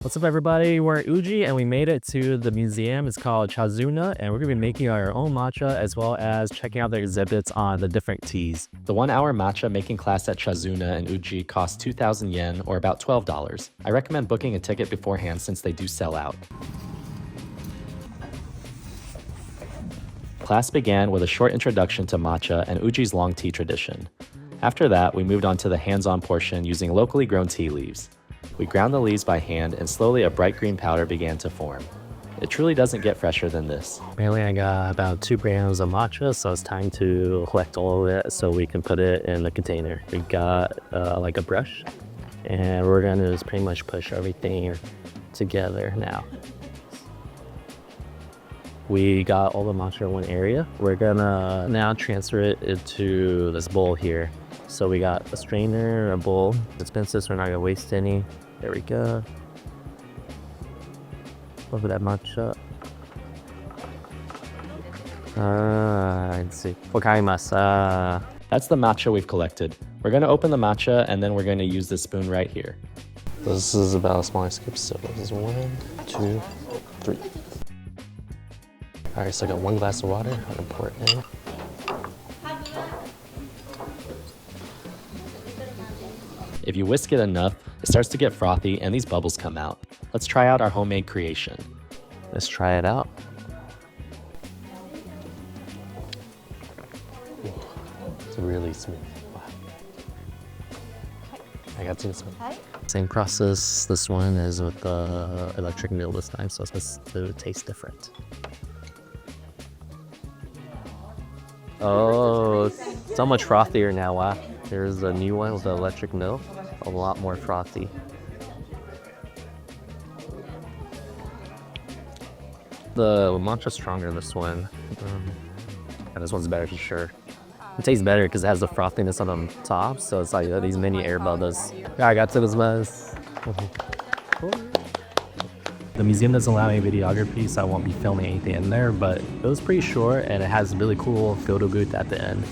What's up everybody, we're at Uji and we made it to the museum. It's called Chazuna and we're going to be making our own matcha as well as checking out the exhibits on the different teas. The 1-hour matcha making class at Chazuna and Uji costs 2,000 yen or about $12. I recommend booking a ticket beforehand since they do sell out. Class began with a short introduction to matcha and Uji's long tea tradition. After that, we moved on to the hands-on portion using locally grown tea leaves. We ground the leaves by hand and slowly a bright green powder began to form. It truly doesn't get fresher than this. Apparently I got about 2 grams of matcha, so it's time to collect all of it so we can put it in the container. We got like a brush and we're going to just pretty much push everything together now. We got all the matcha in one area. We're gonna now transfer it into this bowl here. So we got a strainer, a bowl, expensive, so we're not gonna waste any. There we go. Look at that matcha. Let's see. Wakaimasu. That's the matcha we've collected. We're gonna open the matcha and then we're gonna use this spoon right here. This is about a small scoop, so this is 1, 2, 3. All right, so I got 1 glass of water. I'm gonna pour it in. If you whisk it enough, it starts to get frothy and these bubbles come out. Let's try out our homemade creation. Let's try it out. It's really smooth. Wow. I got to smooth. Same process. This one is with the electric mill this time, so it's supposed to taste different. Oh, it's so much frothier now. Wow. There's a new one with the electric mill. A lot more frothy. The matcha's stronger, this one. And this one's better for sure. It tastes better because it has the frothiness on the top, so it's like these mini air bubbles. I got to this mess. The museum doesn't allow any videography, so I won't be filming anything in there, but it was pretty short and it has a really cool photo booth at the end.